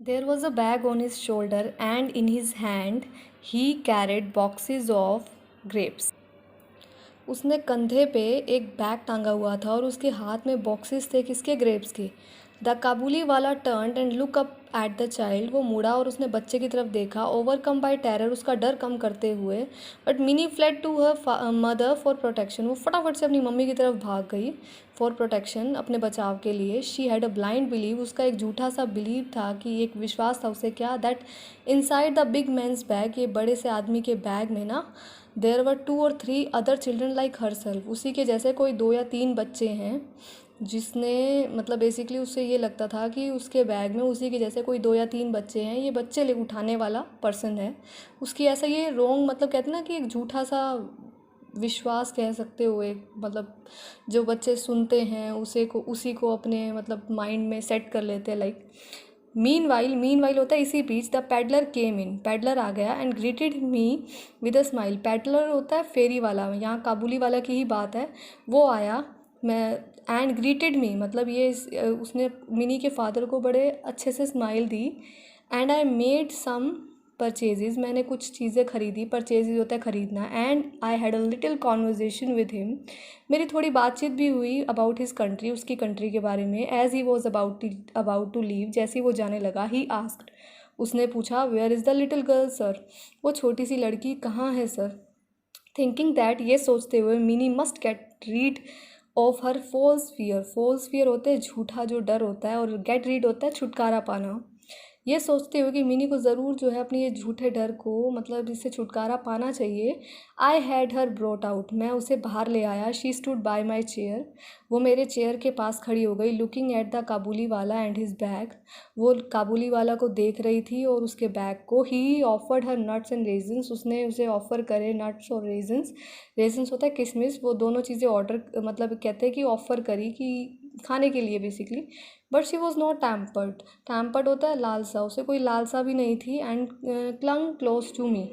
There was a bag on his shoulder, and in his hand he carried boxes of grapes. उसने कंधे पे एक bag टांगा हुआ था और उसके हाथ में बॉक्सेस थे किसके, ग्रेप्स के. द काबुली वाला turned and look up at the child. वो मुड़ा और उसने बच्चे की तरफ देखा. ओवरकम बाय टेरर, उसका डर कम करते हुए. But Mini fled to her mother for protection. वो फटाफट से अपनी मम्मी की तरफ भाग गई फॉर प्रोटेक्शन, अपने बचाव के लिए. She had a blind believe. उसका एक झूठा सा बिलीव था कि एक विश्वास था उसे, क्या, that inside the big man's bag, ये बड़े से आदमी के बैग में ना, there were 2 or 3 other children like herself. उसी के जैसे कोई 2 या 3 बच्चे हैं. जिसने मतलब बेसिकली उससे ये लगता था कि उसके बैग में उसी के जैसे कोई 2 या 3 बच्चे हैं. ये बच्चे ले उठाने वाला पर्सन है. उसकी ऐसा ये रोंग, मतलब कहते हैं ना कि एक झूठा सा विश्वास कह सकते हो, एक मतलब जो बच्चे सुनते हैं उसी को अपने मतलब माइंड में सेट कर लेते हैं. लाइक मीन वाइल होता है इसी बीच. The peddler came in. Peddler आ गया and greeted me with a smile. Peddler होता है फेरी वाला, यहाँ काबुली वाला की ही बात है. वो आया, मैं एंड ग्रीटेड मी मतलब ये उसने मिनी के फादर को बड़े अच्छे से स्माइल दी. And I made some purchases. मैंने कुछ चीज़ें खरीदी. परचेजेज होता है खरीदना. And I had a little conversation with him. मेरी थोड़ी बातचीत भी हुई अबाउट हिज कंट्री, उसकी कंट्री के बारे में. As he was about to leave, जैसे ही वो जाने लगा, ही आस्क्ड, उसने पूछा, where is the little girl sir. वो छोटी सी लड़की कहाँ है सर. थिंकिंग दैट, ये सोचते हुए, Mini must get rid of her false fear. False fear होते हैं झूठा जो डर होता है, और गेट रीड होता है छुटकारा पाना. ये सोचते हुए कि मिनी को ज़रूर जो है अपनी ये झूठे डर को मतलब इससे छुटकारा पाना चाहिए. I had her brought out. मैं उसे बाहर ले आया. She stood by my chair. वो मेरे चेयर के पास खड़ी हो गई. लुकिंग एट द काबुली वाला एंड हिज बैग. वो काबुली वाला को देख रही थी और उसके बैग को. He offered her nuts and raisins. उसने उसे ऑफ़र करे नट्स और रेजन्स. रेजन्स होता है किशमिश. वो दोनों चीज़ें ऑर्डर मतलब कहते हैं कि ऑफ़र करी कि खाने के लिए basically. But she was not tempted. Tempted होता है लालसा. उसे कोई लालसा भी नहीं थी. And clung close to me.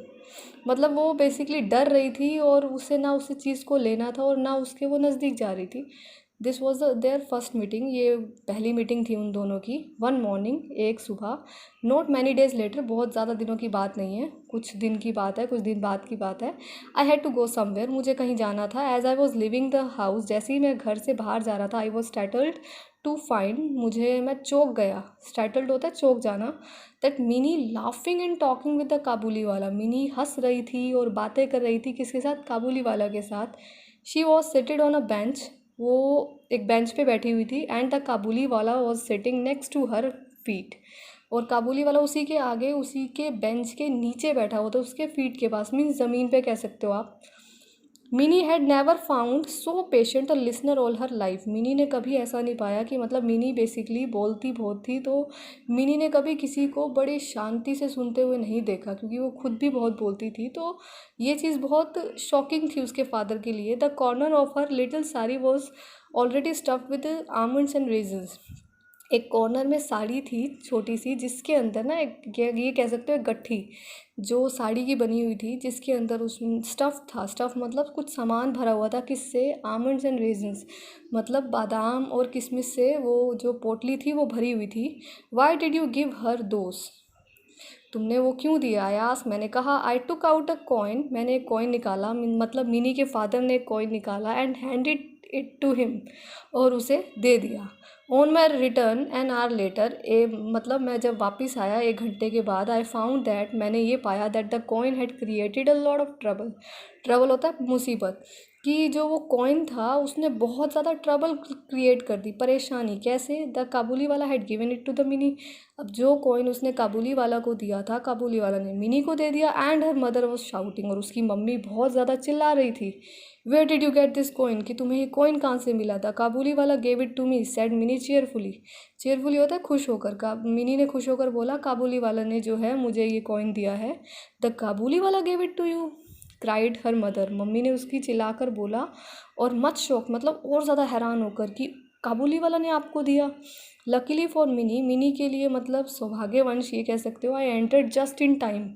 मतलब वो बेसिकली डर रही थी और उसे ना उस चीज़ को लेना था और ना उसके वो नज़दीक जा रही थी. This was their first meeting. ये पहली मीटिंग थी उन दोनों की. वन मॉर्निंग, एक सुबह. Not many days later. बहुत ज़्यादा दिनों की बात नहीं है, कुछ दिन की बात है, कुछ दिन बाद की बात है. I had to go somewhere. मुझे कहीं जाना था. As I was leaving the house. जैसे ही मैं घर से बाहर जा रहा था, I was startled to find. मैं चौंक गया. स्टैटल्ड होता है चौंक जाना. That Mini laughing and talking with the Kabuliwala. Mini हंस रही थी और बातें कर रही थी किसके साथ, काबुली वाला के साथ. She was seated on a bench. वो एक बेंच पे बैठी हुई थी. And the Kabuliwala was sitting next to her feet. और काबुली वाला उसी के आगे, उसी के बेंच के नीचे बैठा हुआ था, उसके फीट के पास, मीन्स ज़मीन पे कह सकते हो आप. Mini had never found so patient a listener all her life. Mini ने कभी ऐसा नहीं पाया कि मतलब मिनी बेसिकली बोलती बहुत थी, तो मिनी ने कभी किसी को बड़ी शांति से सुनते हुए नहीं देखा, क्योंकि वो खुद भी बहुत बोलती थी. तो ये चीज़ बहुत शॉकिंग थी उसके फादर के लिए. The corner of her little sari was already stuffed with almonds and raisins. एक कॉर्नर में साड़ी थी छोटी सी, जिसके अंदर ना एक ये कह सकते हो एक गट्ठी जो साड़ी की बनी हुई थी, जिसके अंदर उसमें स्टफ़ था. स्टफ़ मतलब कुछ सामान भरा हुआ था. किससे, आमंड्स एंड रेजन्स, मतलब बादाम और किशमिश से वो जो पोटली थी वो भरी हुई थी. Why did you give her those. तुमने वो क्यों दिया, आयास. मैंने कहा. I took out a coin. मैंने एक कॉइन निकाला, मतलब मिनी के फादर ने एक कॉइन निकाला. And handed it to him. और उसे दे दिया. On my return an hour later. मतलब मैं जब वापस आया 1 घंटे के बाद, आई फाउंड दैट, मैंने ये पाया, that the coin had created a lot of trouble. Trouble होता है मुसीबत. कि जो वो कॉइन था उसने बहुत ज़्यादा ट्रबल क्रिएट कर दी, परेशानी. कैसे, the Kabuliwala had given it to the Mini. अब जो कॉइन उसने काबुली वाला को दिया था, काबुली वाला ने मिनी को दे दिया. And her mother was shouting. और उसकी मम्मी बहुत ज़्यादा चिल्ला रही थी. Where did you get this coin, कि तुम्हें ये कॉइन कहाँ से मिला था. Kabuliwala gave it to me, said Mini cheerfully. Cheerfully होता है खुश होकर. मिनी ने खुश होकर बोला, काबुली वाला ने जो है मुझे ये कॉइन दिया है. The Kabuliwala gave it to you, cried her mother. Mummy ने उसकी चिल्लाकर बोला. और मच शॉक, मतलब और ज़्यादा हैरान होकर कि काबुली वाला ने आपको दिया. लकीली फॉर मिनी, मिनी के लिए मतलब सौभाग्यवंश ये कह सकते हो, I entered just in time,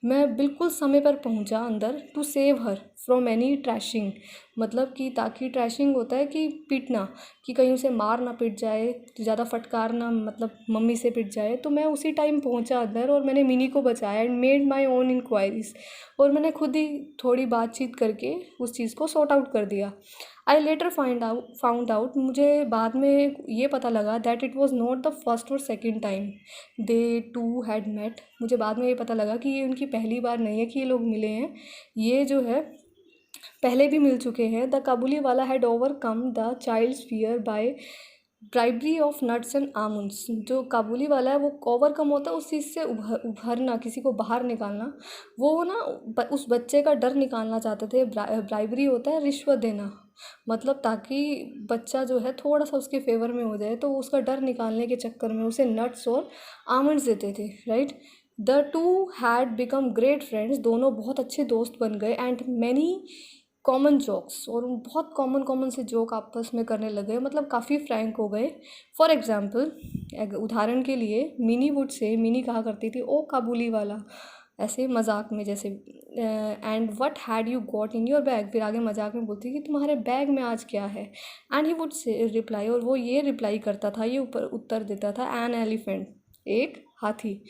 मैं बिल्कुल समय पर पहुंचा अंदर, to save her from any thrashing, मतलब कि ताकि ट्रैशिंग होता है कि पीटना, कि कहीं उसे मार ना पिट जाए, ज़्यादा फटकार ना मतलब मम्मी से पिट जाए। तो मैं उसी टाइम पहुंचा अंदर और मैंने मिनी को बचाया and made my own inquiries, और मैंने खुद ही थोड़ी बातचीत करके उस चीज़ को सॉर्ट आउट कर दिया। आई लेटर फाउंड आउट, मुझे बाद में ये पता लगा that it was not the first or second time they two had met, मुझे बाद में ये पता लगा कि ये उनकी पहली बार नहीं है कि ये लोग मिले हैं, ये जो है पहले भी मिल चुके हैं। The Kabuliwala had overcome the child's fear by bribery of nuts and almonds, जो काबुली वाला है वो ओवरकम होता है उस चीज़ से उभरना, किसी को बाहर निकालना, वो ना उस बच्चे का डर निकालना चाहते थे। ब्राइबरी होता है रिश्वत देना, मतलब ताकि बच्चा जो है थोड़ा सा उसके फेवर में हो जाए, तो उसका डर निकालने के चक्कर में उसे नट्स और आमंड्स देते थे, right. The two had become great friends, दोनों बहुत अच्छे दोस्त बन गए, एंड मैनी कॉमन जोक्स, और बहुत कॉमन कॉमन से जोक आपस में करने लगे, मतलब काफ़ी फ्रैंक हो गए। फॉर एग्जाम्पल, उदाहरण के लिए, मिनी वुड से, मिनी कहा करती थी ओ काबुली वाला, ऐसे मजाक में जैसे, and what had you got in your bag, फिर आगे मजाक में बोलती कि तुम्हारे बैग में आज क्या है, and he would say reply, और वो ये रिप्लाई करता था, ये ऊपर उत्तर देता था, एन एलिफेंट, एक हाथी।